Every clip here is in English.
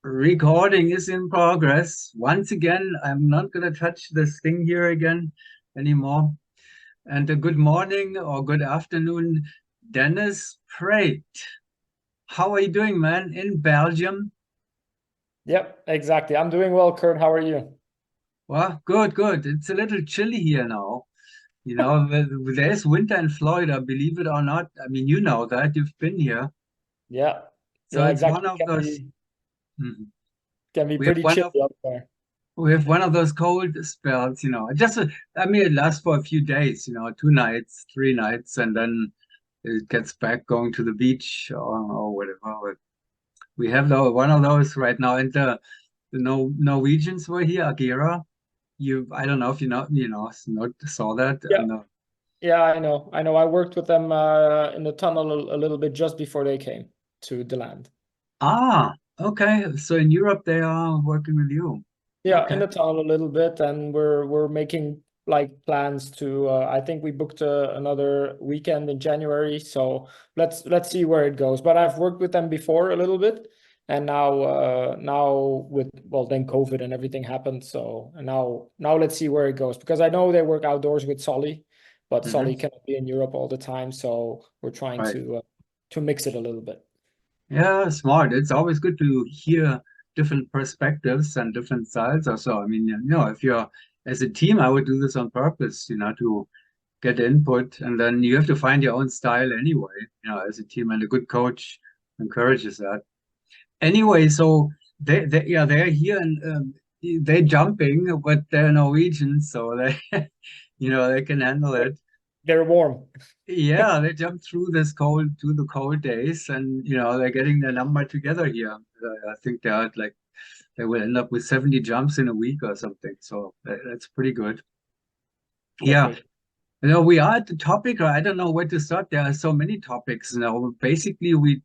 Recording is in progress. Once again, I'm not going to touch this thing here again anymore. And a good morning or good afternoon, Dennis Praet. How are you doing, man, in Belgium? Yep, exactly. I'm doing well, Kurt. How are you? Well, good. It's a little chilly here now. There's winter in Florida, believe it or not. I mean, you know that. You've been here. Yeah, So yeah, it's one exactly. of those. Mhm. Can be We have pretty one chilly of up there. We have one of those cold spells, just, I mean, it lasts for a few days, 2 nights, 3 nights, and then it gets back going to the beach or whatever. But we have one of those right now. And the Norwegians were here, Agera. I don't know if saw that. Yeah, yeah, I know. I know. I worked with them in the tunnel a little bit just before they came to the land. Okay. So in Europe, they are working with you. Yeah, in Okay. the tunnel a little bit, and we're making like plans to. I think we booked another weekend in January, so let's see where it goes. But I've worked with them before a little bit, and now with then COVID and everything happened. So and now let's see where it goes because I know they work outdoors with Solly, but Solly Hmm. cannot be in Europe all the time, so we're trying Right. to mix it a little bit. Yeah, smart. It's always good to hear different perspectives and different styles or so. I mean, if you're as a team, I would do this on purpose, to get input, and then you have to find your own style anyway, as a team, and a good coach encourages that. Anyway, so they're here and they're jumping, but they're Norwegian, so they they can handle it. They're warm. Yeah, they jumped through the cold days, and they're getting their number together here. I think they will end up with 70 jumps in a week or something. So that's pretty good. Yeah, Perfect. we are at the topic. I don't know where to start. There are so many topics. Basically, we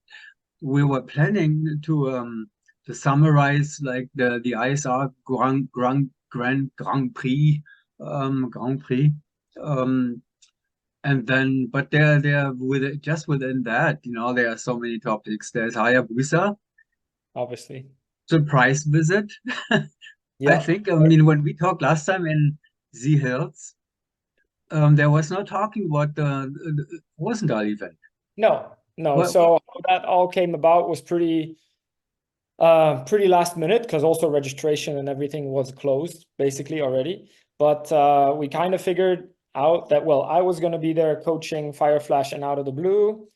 were planning to summarize like the ISR Grand Prix. Um, And then, but they're just within that, there are so many topics. There's Hayabusa, Obviously. surprise visit. I Yeah. think, I mean, when we talked last time in the Hills, there was no talking about the Rosendahl event. No, no. What? So how that all came about was pretty last minute because also registration and everything was closed basically already. But we kind of figured out that I was going to be there coaching Fireflash and Out of the Blue,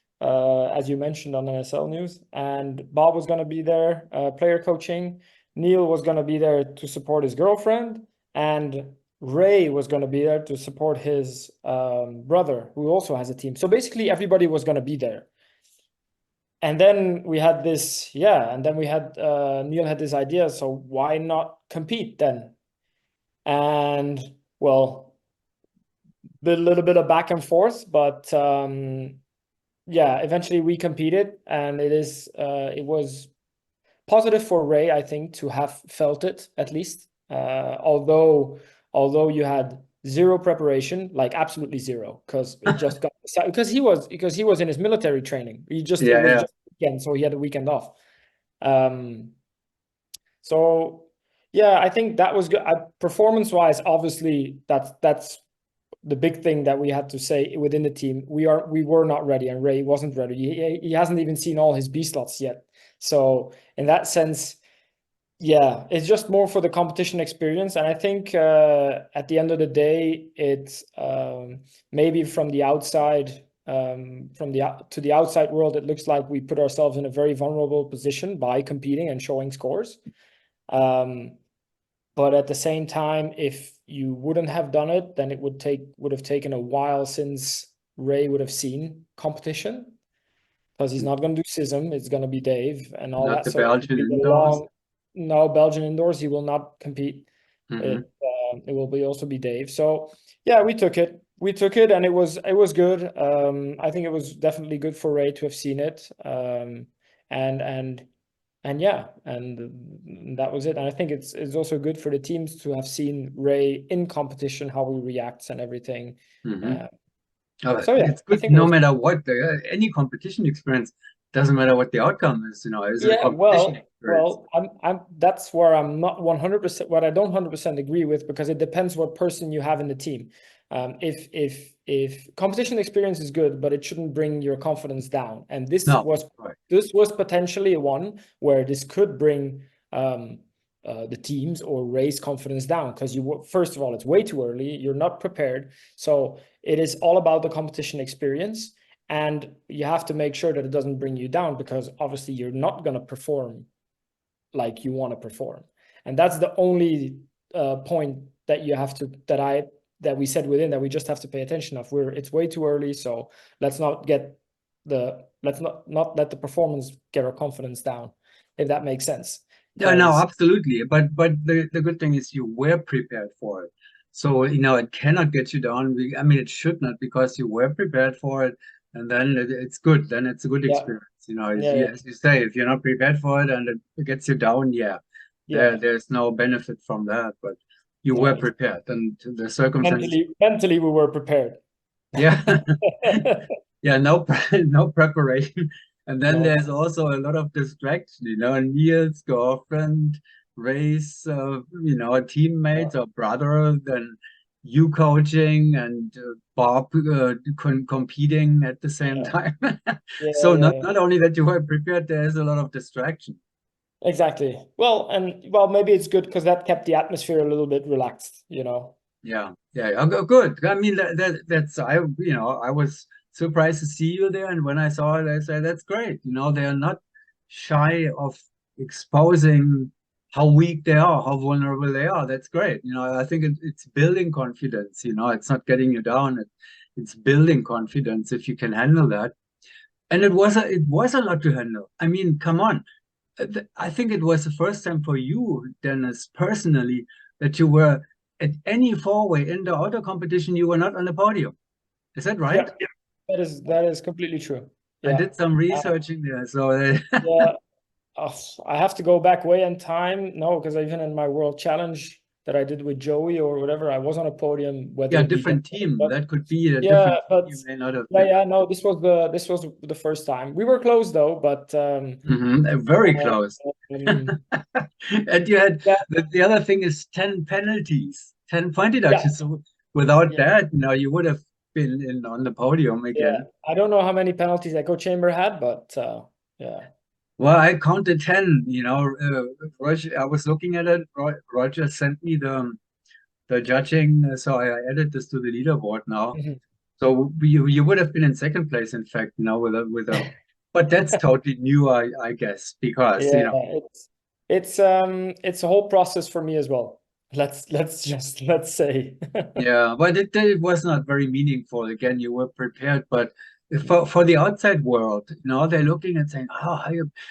as you mentioned on NSL News, and Bob was going to be there player coaching. Neil was going to be there to support his girlfriend, and Ray was going to be there to support his brother, who also has a team. So basically, everybody was going to be there. And then we had this, and then we had Neil had this idea, so why not compete then? And well, a little bit of back and forth, but eventually we competed, and it was positive for Ray, I think, to have felt it at least. Although you had zero preparation, like absolutely zero, because it just got because he was in his military training. It Yeah, was yeah. just weekend, so he had a weekend off. Um, so yeah, I think that was good. Performance-wise, obviously, that's the big thing that we had to say within the team. We were not ready, and Ray wasn't ready. He hasn't even seen all his B slots yet. So in that sense, yeah, it's just more for the competition experience. And I think at the end of the day, it's maybe from the outside, to the outside world, it looks like we put ourselves in a very vulnerable position by competing and showing scores. Um, but at the same time, if you wouldn't have done it, then it would have taken a while since Ray would have seen competition because he's not going to do SISM. It's going to be Dave and all Not that. the So it Belgian will be a indoors. long. No, Belgian indoors. He will not compete. Hmm. It will be also be Dave. So yeah, we took it. We took it, and it was good. I think it was definitely good for Ray to have seen it. And yeah, and that was it. And I think it's also good for the teams to have seen Ray in competition, how he reacts and everything. Hmm. Uh, Oh, so yeah, it's I good think it no was matter what, any competition experience. doesn't matter what the outcome is, is a Yeah, competition experience. that's where I'm not 100%, what I don't 100% agree with, because it depends what person you have in the team. If competition experience is good, but it shouldn't bring your confidence down. And No, right. this was potentially one where this could bring the teams or raise confidence down, because first of all, it's way too early. You're not prepared. So it is all about the competition experience. And you have to make sure that it doesn't bring you down, because obviously you're not going to perform like you want to perform. And that's the only point that you have to, that we said within, that we just have to pay attention of. It's way too early. So let's not not let the performance get our confidence down, if that makes sense. Yeah, no, absolutely. But the good thing is you were prepared for it. So, it cannot get you down. I mean, it should not, because you were prepared for it, and then it's good. Then it's a good Yeah. experience. Yeah. As you say, if you're not prepared for it and it gets you down, yeah, Yeah. there's no benefit from that. But you were prepared, and the circumstances. Mentally, we were prepared. Yeah. Yeah, no preparation. And then No. there's also a lot of distraction, Niels, girlfriend, race, teammates or brother, then you coaching and Bob competing at the same Yeah. time. Yeah. So Yeah. not only that you were prepared, there's a lot of distraction. Exactly. Well, maybe it's good because that kept the atmosphere a little bit relaxed. Yeah, yeah, good. I mean, that's I was surprised to see you there, and when I saw it, I said that's great. They are not shy of exposing how weak they are, how vulnerable they are. That's great. I think it's building confidence. It's not getting you down. It's building confidence if you can handle that. And it was a lot to handle. I mean, come on. I think it was the first time for you, Dennis, personally, that you were at any four-way in the auto competition, you were not on the podium. Is that Yeah. right? That is completely true. I Yeah. did some Uh, researching there. So, yeah. I have to go back way in time. No, because even in my World Challenge that I did with Joey or whatever, I was on a podium, whether yeah, it be that, different team. but That could be a yeah, different team but you may not have yeah, been. yeah, no, this was the first time. We were close though, but Very close. um, And you had yeah, the other thing is 10 penalties, 10 point yeah, deductions. So without yeah, that, you would have been in on the podium yeah. again. I don't know how many penalties Echo Chamber had, but yeah. Well, I counted 10, Roger, I was looking at it. Roger sent me the judging, so I added this to the leaderboard now. Mhm. So you would have been in second place, in fact, but that's totally new, I guess, because, Yeah, it's a whole process for me as well. Let's say. yeah, but it was not very meaningful. Again, you were prepared, but for the outside world, they're looking and saying, "Oh,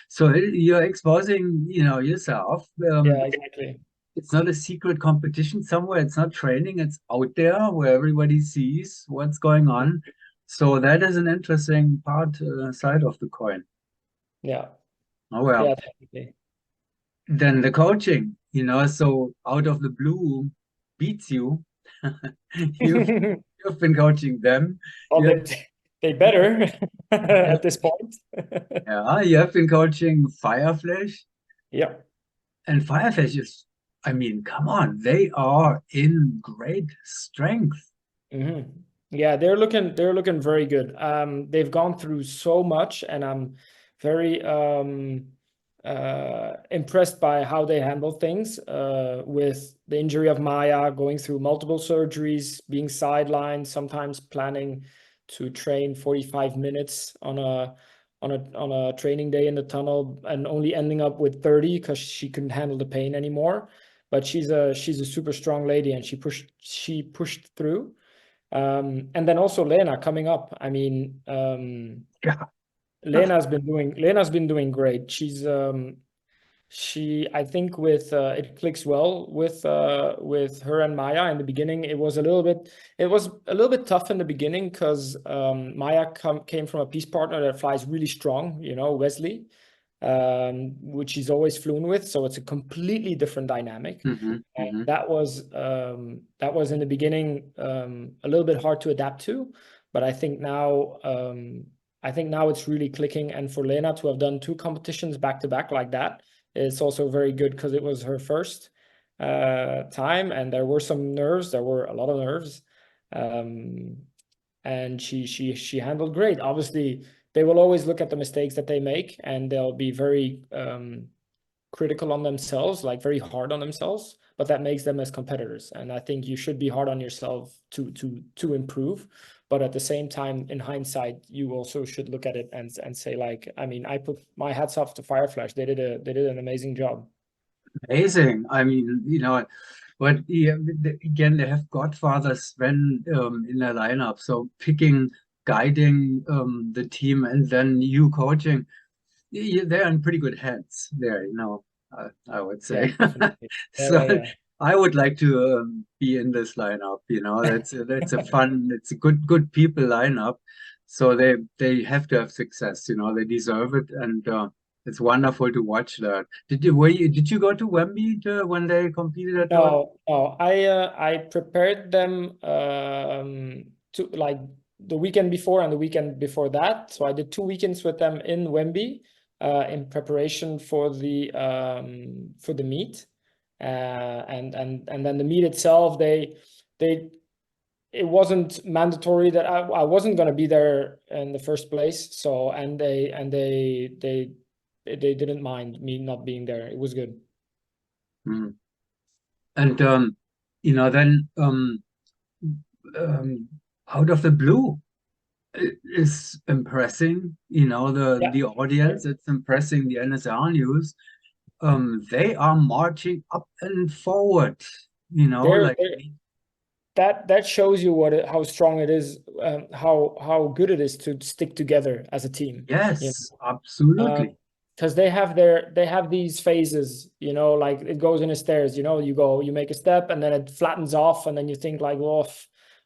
so you're exposing, yourself." Yeah, exactly. It's not a secret competition somewhere. It's not training. It's out there where everybody sees what's going on. So that is an interesting side of the coin. Yeah, Oh well. yeah, definitely. Then the coaching, so out of the blue beats you. You've you've been coaching them. Well, You they better have, at this point. yeah, you have been coaching Fireflash, Yeah. and Fireflash is, I mean, come on, they are in great strength. Hmm. Yeah, they're looking very good. They've gone through so much, and I'm very impressed by how they handle things with the injury of Maya, going through multiple surgeries, being sidelined, sometimes planning to train 45 minutes on a training day in the tunnel, and only ending up with 30 because she couldn't handle the pain anymore. But she's a super strong lady, and she pushed through. And then also Lena coming up. I mean, Yeah. Lena's been doing great. I think it clicks well with her and Maya in the beginning. It was a little bit tough in the beginning because Maya came from a peace partner that flies really strong, Wesley, which she's always flown with. So it's a completely different dynamic. Hmm. And Hmm. that was in the beginning a little bit hard to adapt to, but I think now I think now it's really clicking. And for Lena to have done 2 competitions back to back like that, it's also very good because it was her first time, and there were some nerves. There were a lot of nerves, and she handled great. Obviously, they will always look at the mistakes that they make, and they'll be very critical on themselves, like very hard on themselves, but that makes them as competitors. And I think you should be hard on yourself to improve. But at the same time, in hindsight, you also should look at it and say, like, I mean, I put my hats off to Fireflash. They did an amazing job. Amazing. I mean, but yeah, again, they have Godfather Sven in their lineup. So picking, guiding the team, and then you coaching, they're in pretty good hands there, I would Yeah, say. definitely. Yeah, So yeah, I would like to be in this lineup. That's a fun, it's a good people lineup. So they have to have success. They deserve it, and it's wonderful to watch that. Did you go to Wembley when they competed at the? No, no. I prepared them to like the weekend before and the weekend before that. So I did 2 weekends with them in Wemby in preparation for the meet. And then the meet itself, they it wasn't mandatory that I wasn't gonna be there in the first place. So they didn't mind me not being there. It was good. Hmm. And then um, out of the blue, it is impressing. Yeah. The audience. It's impressing the NSL news. They are marching up and forward. They're, Like they're that shows you how strong it is, how good it is to stick together as a team. yes, absolutely. Because they have these phases, like it goes in a stairs. You make a step and then it flattens off, and then you think like, well,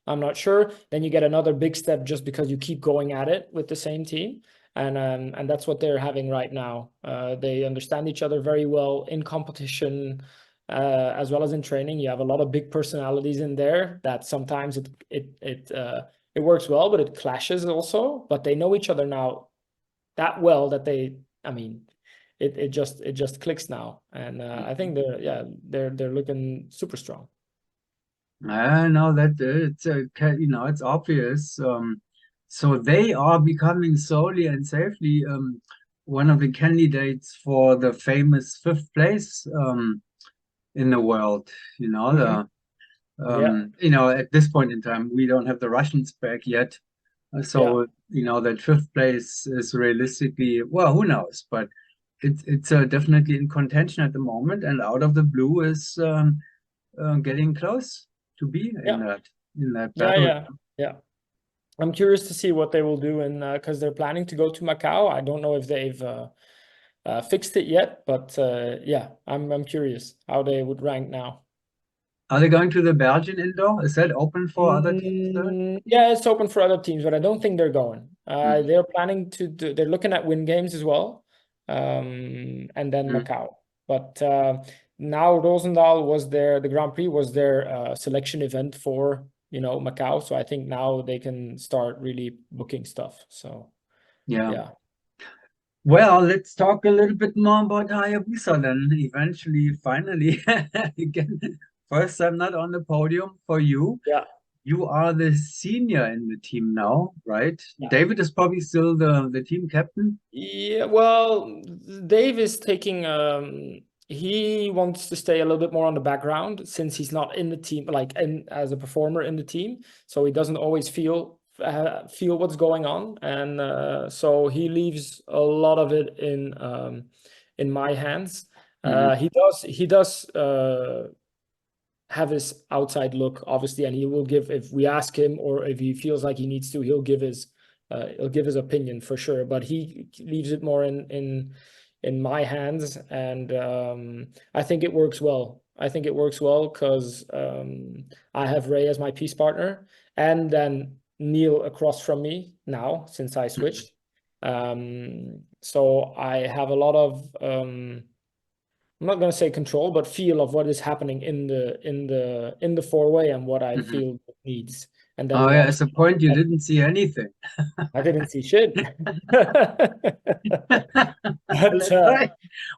I'm not sure. Then you get another big step just because you keep going at it with the same team. And that's what they're having right now. They understand each other very well in competition, as well as in training. You have a lot of big personalities in there that sometimes it works well, but it clashes also. But they know each other now that well that I mean, it just clicks now, and I think they're looking super strong. I know that it's obvious. So they are becoming slowly and safely one of the candidates for the famous fifth place in the world. Hmm. Yeah, At this point in time, we don't have the Russians back yet. yeah, So, that fifth place is realistically, well, who knows? But it's definitely in contention at the moment, and out of the blue is getting close to be yeah, in that yeah, battle. yeah, yeah. I'm curious to see what they will do, and because they're planning to go to Macau. I don't know if they've fixed it yet, but yeah, I'm curious how they would rank now. Are they going to the Belgian indoor? Is that open for other teams there? Yeah, it's open for other teams, but I don't think they're going. Mm, They're planning they're looking at win games as well, and then mm, Macau. But now Roosendaal the Grand Prix was their selection event for, Macau. So I think now they can start really booking stuff. So yeah. yeah, Well, let's talk a little bit more about Hayabusa then. Eventually, finally, again, first time not on the podium for you. yeah, You are the senior in the team now, right? yeah. David is probably still the team captain. Yeah, well, Dave is taking he wants to stay a little bit more on the background since he's not in the team, like as a performer in the team, so he doesn't always feel what's going on, and so he leaves a lot of it in my hands. Hmm. He does have his outside look, obviously, and he will give, if we ask him or if he feels like he needs to, he'll give his opinion for sure. But he leaves it more in my hands, and I think it works well. I think it works well because I have Ray as my peace partner, and then Neil across from me now since I switched. So I have a lot of I'm not going to say control, but feel of what is happening in the four-way and what I Hmm. feel it needs. And then Oh we yeah, at obviously, the point you didn't see anything. I didn't see shit. But That's right.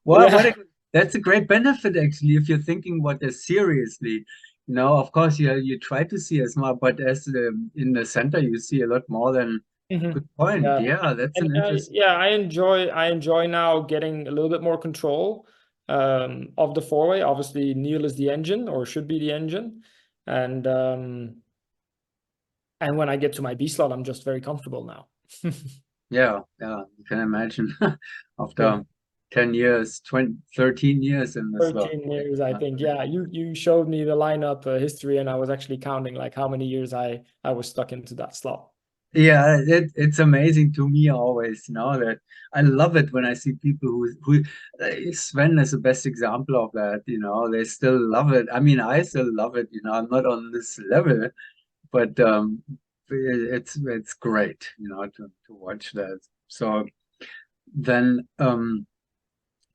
Well, yeah. that's a great benefit actually if you're thinking about this seriously. Of course you try to see as much, but in the center you see a lot more than Mhm. good point. Yeah. Yeah, that's And an interesting. yeah, I enjoy now getting a little bit more control of the four-way. Obviously, Neil is the engine or should be the engine. And when I get to my B slot, I'm just very comfortable now. Yeah, yeah, you can imagine Yeah. after 10 years, 20, 13 years in the slot. 13 years, I think. Yeah, you showed me the lineup history, and I was actually counting like how many years I was stuck into that slot. Yeah, it's amazing to me always, that I love it when I see people who Sven is the best example of that, they still love it. I mean, I still love it, I'm not on this level, but it's great, to watch that. So then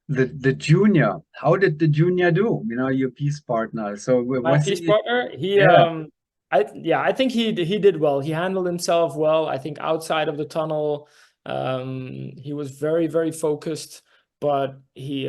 the junior, how did the junior do? Your peace partner. So My what's peace he? partner, Yeah. I think he did well. He handled himself well. I think outside of the tunnel, he was very, very focused, but he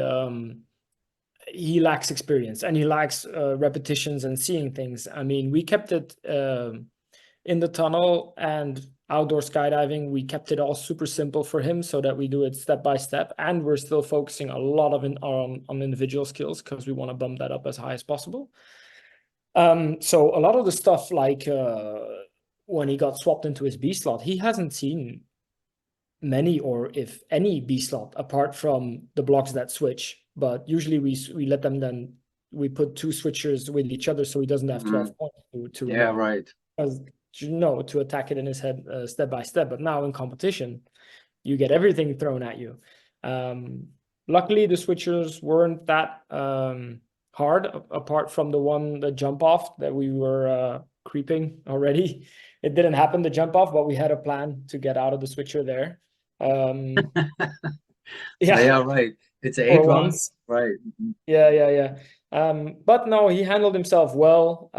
lacks experience and he lacks repetitions and seeing things. I mean, we kept it in the tunnel and outdoor skydiving. We kept it all super simple for him so that we do it step by step, and we're still focusing a lot on individual skills because we want to bump that up as high as possible. So a lot of the stuff like when he got swapped into his B slot, he hasn't seen many or if any B slot apart from the blocks that switch. But usually we let them then we put two switchers with each other so he doesn't have Mhm. 12 points to Yeah, remember. right. Because to attack it in his head step by step. But now in competition, you get everything thrown at you. Luckily, the switchers weren't that hard, apart from the jump off that we were creeping already. It didn't happen, the jump off, but we had a plan to get out of the switcher there. Yeah, Yeah, right. It's for 8 rounds, once. right. Mhm. Yeah. But no, he handled himself well.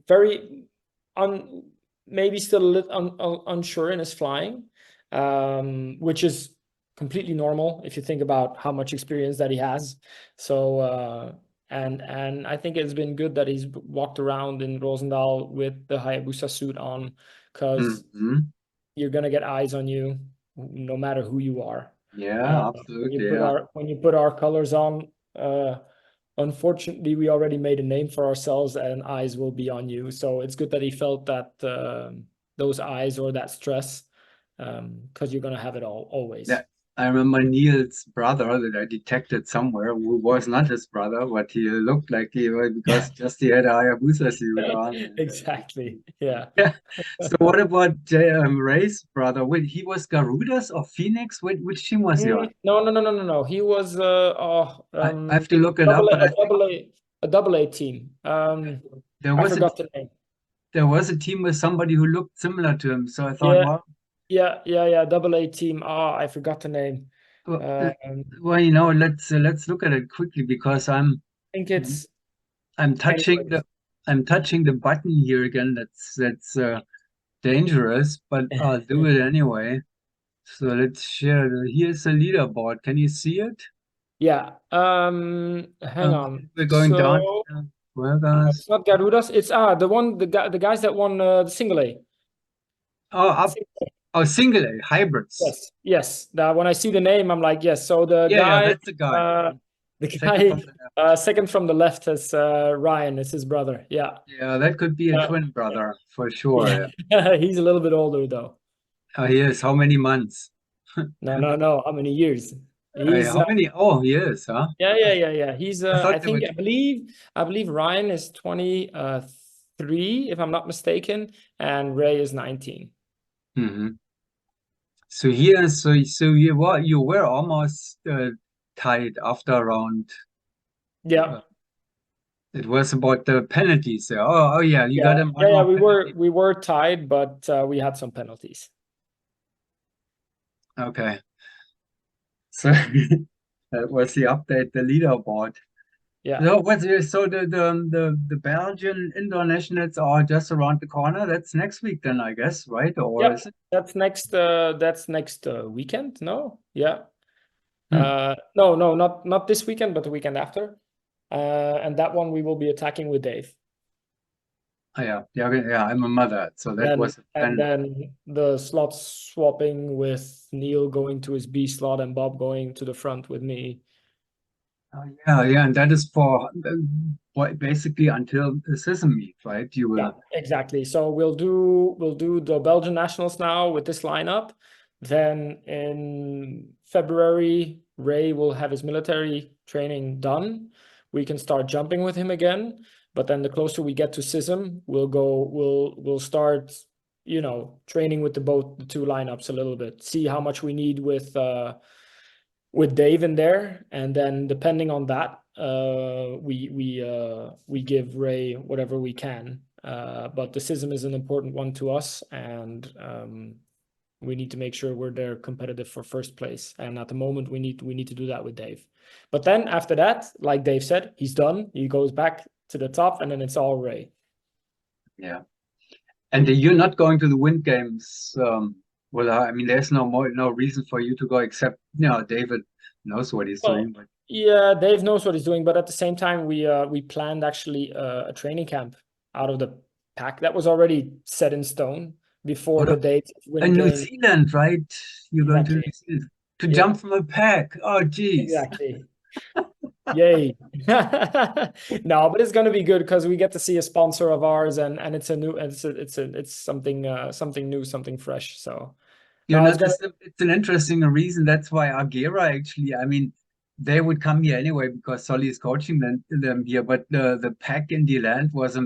Very un maybe still a little unsure in his flying, which is completely normal if you think about how much experience that he has. So and I think it's been good that he's walked around in Roosendaal with the Hayabusa suit on, because Mhm. you're gonna get eyes on you no matter who you are. Yeah, When you absolutely. put Yeah. our colors on, unfortunately, we already made a name for ourselves, and eyes will be on you. So it's good that he felt that those eyes or that stress, because you're gonna have it all always. That I remember Neil's brother that I detected somewhere, who was not his brother, but he looked like he was because just he had a Hayabusa suit on. Exactly. Yeah. Yeah. So what about Ray's brother? Wait, he was Garudas or Phoenix? Which team was he on? No. He was I have to look it up, but I think a double A team. there I was a forgot the name. there was a team with somebody who looked similar to him. So I thought, Yeah, well, yeah. Double A team. I forgot the name. well, Um, I let's look at it quickly because think it's I'm touching anyways. the button here again. That's dangerous, but I'll do it anyway. So let's share. Here's the leaderboard. Can you see it? Yeah. Hang on. We're going down So here. Well, guys. it's not Garudas. It's the guys that won the single A. Oh, up. Oh, single A hybrids. Yes. That when I see the name, I'm like, yes. So Yeah, that's the guy. the Second guy from the left. second from the left is Ryan. It's his brother. Yeah. Yeah, that could be a Uh, twin brother for sure. yeah. Yeah. He's a little bit older though. Oh, he is. How many months? No. How many years? He's How many? Oh, he is, huh? yeah. He's I I thought they were. think I believe Ryan is 23 if I'm not mistaken, and Ray is 19. Mhm. So here, so you were almost tied after round. Yeah. Uh, it was about the penalties there. Oh yeah, you got Yeah. him one Yeah. more We were penalty. we were tied, but we had some penalties. Okay, so that was the update, the leaderboard. Yeah. So the Belgian indoor nationals are just around the corner. That's next week then, I guess, right? Or Yep. is it? That's next weekend. No? Yeah. Hmm. No, not this weekend, but the weekend after. And that one we will be attacking with Dave. Oh, yeah. I'm a mother, so that Then was the and plan. then the slot swapping with Neil going to his B slot and Bob going to the front with me. Oh, yeah, and that is for basically until the season meet, right? You Yeah, will. exactly. So we'll do the Belgian nationals now with this lineup. Then in February, Ray will have his military training done. We can start jumping with him again. But then the closer we get to CISM, we'll start, training with the two lineups a little bit. See how much we need with Dave in there, and then depending on that, we give Ray whatever we can. But the CISM is an important one to us, and we need to make sure we're there competitive for first place. And at the moment, we need to do that with Dave. But then after that, like Dave said, he's done. He goes back to the top, and then it's all Ray. Yeah. And you're not going to the wind games. Well, I mean, there's no reason for you to go except, David knows what he's Well, doing, but yeah, Dave knows what he's doing, but at the same time, we planned actually a training camp out of the pack that was already set in stone before out the of date of win New game. Zealand, right? You're going to New Exactly. Zealand to Yeah, jump from a pack. Oh, geez. exactly. Yay. No, but it's gonna be good because we get to see a sponsor of ours, and it's something new, something fresh. So You no, know, it's gonna. it's an interesting reason. That's why Agera actually, I mean, they would come here anyway because Solly is coaching them here. But the pack in the land was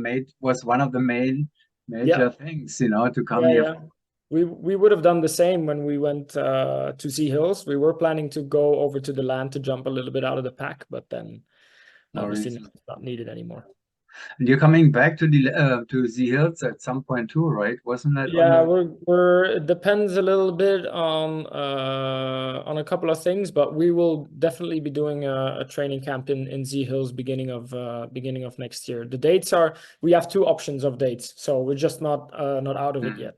one of the main Yeah, major things, to come yeah, here yeah. for. We would have done the same when we went to Sea Hills. We were planning to go over to the land to jump a little bit out of the pack, but then No obviously reason. it's not needed anymore. And you're coming back to the hills at some point too, right? Wasn't that on Yeah, the? we're it depends a little bit on a couple of things, but we will definitely be doing a training camp in Z Hills beginning of next year. The dates are we have two options of dates, so we're just not out of it Hmm. yet.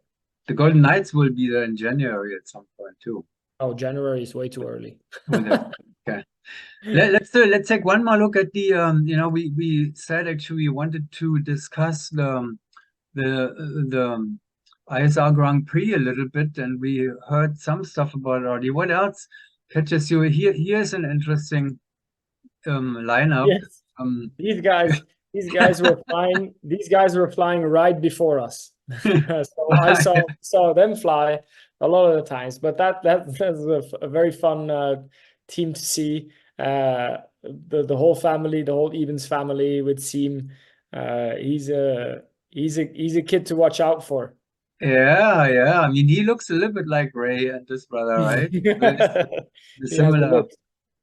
The Golden Knights will be there in January at some point too. Oh, January is way too early. With it. Okay. Let's take one more look at the we said actually we wanted to discuss the ISR Grand Prix a little bit, and we heard some stuff about it already. What else catches you? Here's an interesting lineup. Yes. Um, These guys, these guys were flying. These guys were flying right before us, so I saw them fly a lot of the times. But that's a very fun team to see. The whole family, the whole Evans family with Seam. He's a kid to watch out for. yeah. I mean, he looks a little bit like Ray and his brother, right? The He has the similar, look.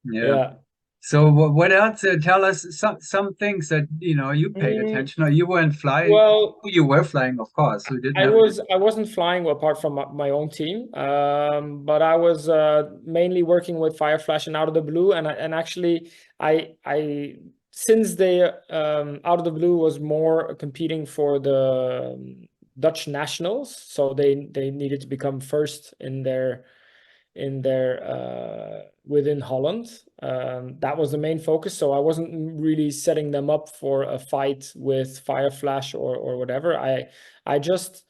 yeah. Yeah. So what else? Tell us some things that you paid Mm, attention. Or you weren't flying. well, You were flying, of course. We didn't I have. was I wasn't flying apart from my own team, but I was mainly working with Fireflash and Out of the Blue, and actually I since they Out of the Blue was more competing for the Dutch nationals, so they needed to become first in their within Holland. That was the main focus. So I wasn't really setting them up for a fight with Fireflash or whatever. I just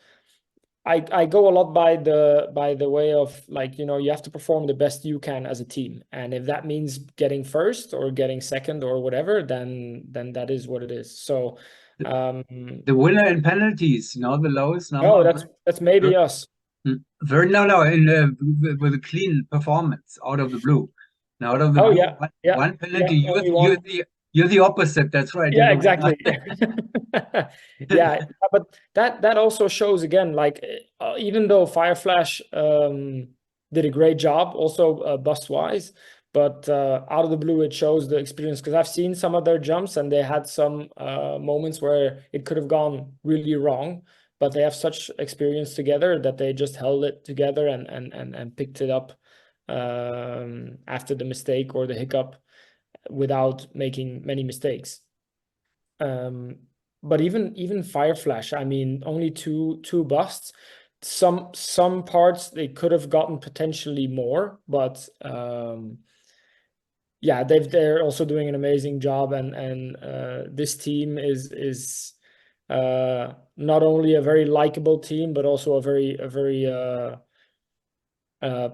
I go a lot by the way of like, you have to perform the best you can as a team. And if that means getting first or getting second or whatever, then that is what it is. So um The winner in penalties, the lowest oh, number. that's maybe Very, us. very no, in with a clean performance out of the blue. Now, out of the Oh blue, yeah. Yeah. one Yeah. penalty. You're Only the, you're one. the you're the opposite. That's right. You're Yeah, the winner. exactly. Yeah, but that also shows again, like even though Fireflash did a great job, also bust wise, but out of the blue it shows the experience because I've seen some of their jumps and they had some moments where it could have gone really wrong, but they have such experience together that they just held it together and picked it up after the mistake or the hiccup. without making many mistakes. But even Fireflash, I mean, only two busts. Some parts they could have gotten potentially more, but yeah, they're also doing an amazing job, and this team is not only a very likable team, but also a very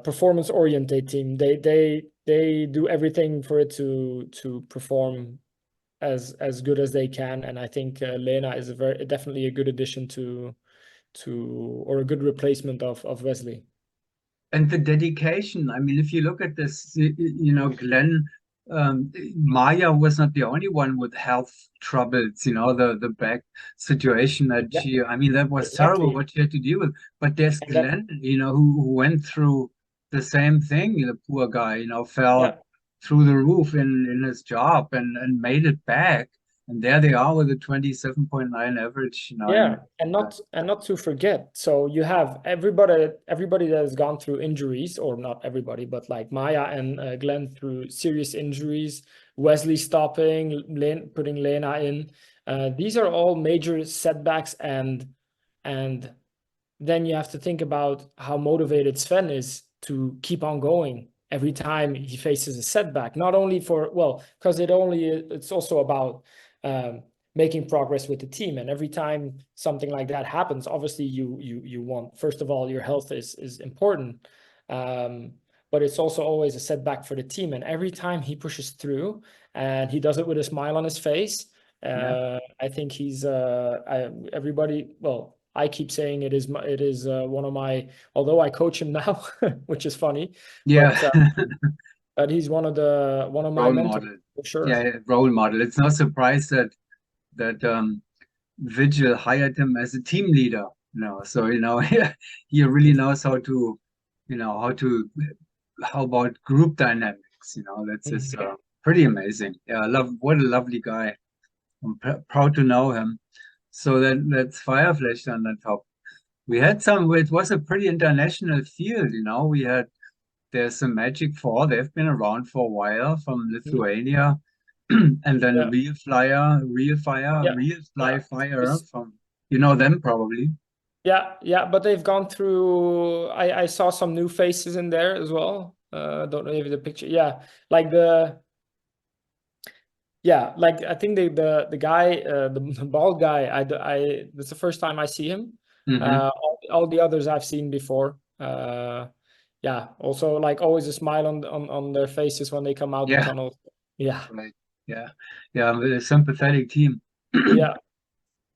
performance oriented team. They do everything for it to perform as good as they can, and I think Lena is definitely a good addition to or a good replacement of Wesley. And the dedication. I mean, if you look at this, Glenn, Maya was not the only one with health troubles, the back situation that Yeah, I mean, that was terrible exactly. what she had to deal with. But there's And that, Glenn, who went through the same thing. The poor guy, fell yeah, through the roof in his job and made it back. And there they are with a 27.9 average, yeah, and not to forget. So you have everybody that has gone through injuries, or not everybody, but like Maya and Glenn through serious injuries. Wesley stopping, putting Lena in. These are all major setbacks, and then you have to think about how motivated Sven is to keep on going every time he faces a setback. Not only because it's also about um, making progress with the team. And every time something like that happens, obviously you want, first of all, your health is important. Um, but it's also always a setback for the team. And every time he pushes through, and he does it with a smile on his face, yeah. I think everybody, well, I keep saying it is one of my, although I coach him now, which is funny, Yeah. but he's one of my Role mentors model. for sure. Yeah, role model. It's no surprise that Vigil hired him as a team leader. So he really knows how about group dynamics. That's just Mhm. pretty amazing. Yeah, I love what a lovely guy. I'm proud to know him. So that's Fireflash on the top. We had some. It was a pretty international field. We had there's the Magic Four. They've been around for a while from Lithuania. And then Yeah, yeah, Real yeah. Fly Fire from, them probably. Yeah, but they've gone through. I saw some new faces in there as well. Don't know if the picture. Yeah, like like I think the guy, the bald guy. That's the first time I see him. Hmm. All the others I've seen before. Yeah, also like always a smile on their faces when they come out the Yeah, tunnel. Yeah, right. Yeah, yeah, with a sympathetic team. yeah.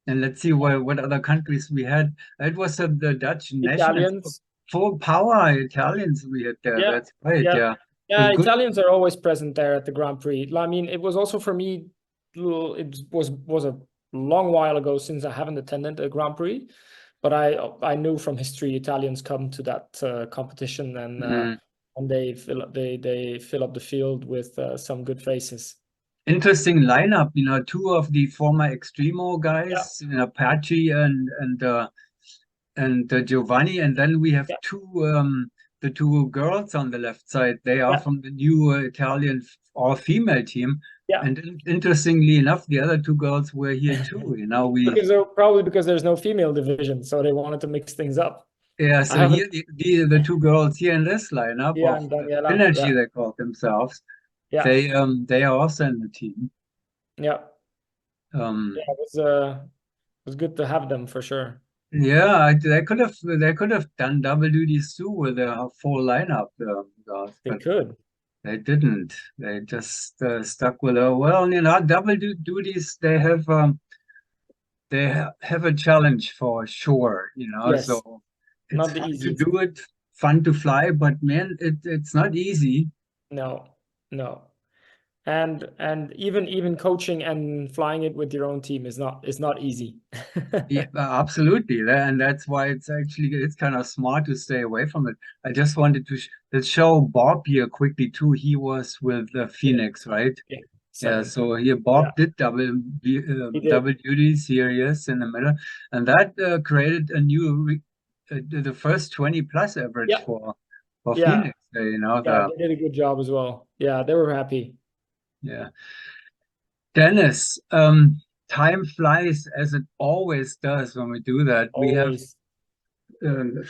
And let's see what other countries we had. It was the Dutch national Italians. full power Italians we had there. Yeah, That's right. yeah, Yeah, it yeah. was good. Italians are always present there at the Grand Prix. I mean, it was also for me. It was a long while ago since I haven't attended a Grand Prix, but I knew from history Italians come to that competition, Mm. and they fill up the field with some good faces. Interesting lineup. Two of the former Extremo Yeah, guys, Apache and Giovanni, and then we have yeah, the two girls on the left side. They are yeah, from the new Italian all-female team. yeah. And interestingly enough, the other two girls were here too. We Probably because there's no female division, so they wanted to mix things up. Yeah. I So haven't. here the two girls here in this lineup Yeah, of and Daniela. Synergy, Yeah, they call themselves. yeah, They are also in the team. yeah. Yeah, Um, it was good to have them for sure. yeah, they could have done double duties too with a full lineup, guys, They but could. they didn't. They just stuck with well, double duties. They have a challenge for sure. Yes, So it's not the fun to easiest. do it, fun to fly, but man, it's not easy. No, no. And even coaching and flying it with your own team is not easy. Yeah, absolutely. And that's why it's kind of smart to stay away from it. I just wanted to show Bob here quickly too. He was with Yeah, Phoenix, right? yeah, Yeah, seven. so here Yeah, Bob did he did. double duty series in the middle, and that created a the first 20 plus average Yeah, for yeah, Phoenix. yeah. They did a good job as well. Yeah, they were happy. Yeah. Dennis, time flies as it always does when we do that. We have Always.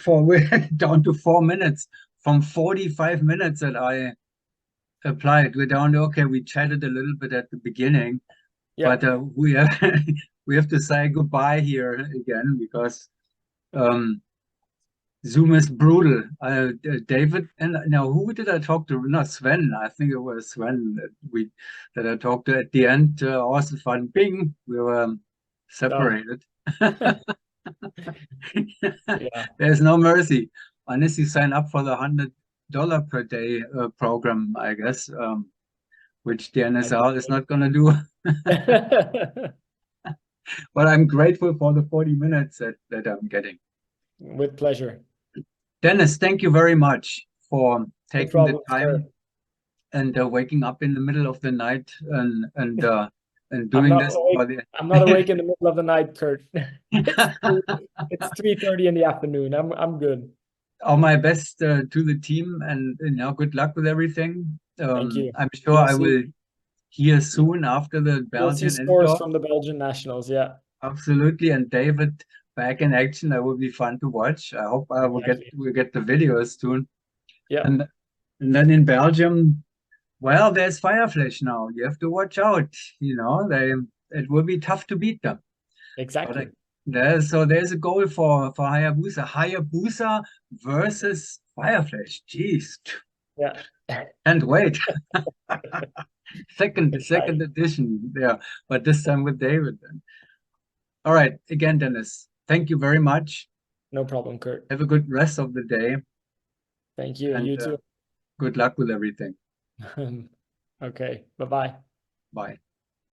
we're down to 4 minutes from 45 minutes that I applied. We're down to, okay, we chatted a little bit at the beginning, Yeah. but we have we have to say goodbye here again because um, Zoom is brutal. David and now who did I talk to? Not Sven. I think it was Sven that I talked to at the end. Also fun. Bing. We were Done. separated. Yeah. There's no mercy unless you sign up for the $100 per day program, I guess, which the NSL is not going to do. But I'm grateful for the 40 minutes that I'm getting. With pleasure. Dennis, thank you very much for No taking the problem, sir. time and waking up in the middle of the night and I'm doing not this awake. for the I'm not awake in the middle of the night, Kurt. It's 3:30 in the afternoon. I'm good. all my best to the team and good luck with everything. Thank you. I'm sure You'll I see. will hear soon after the You'll see Belgian scores indoor. from the Belgian nationals. Yeah, Absolutely. And David back in action. That will be fun to watch. I hope I exactly. will get the videos soon. Yeah, And then in Belgium, well, there's Fireflash now. You have to watch out. It will be tough to beat them. But exactly. there's a goal for Hayabusa. Hayabusa versus Fireflash. Jeez, Yeah, can't wait. Second exciting. edition there, but this time with David. Then. All right, again, Dennis. Thank you very much. No problem, Kurt. Have a good rest of the day, Thank you. and You too. good luck with everything. Okay. Bye-bye. Bye.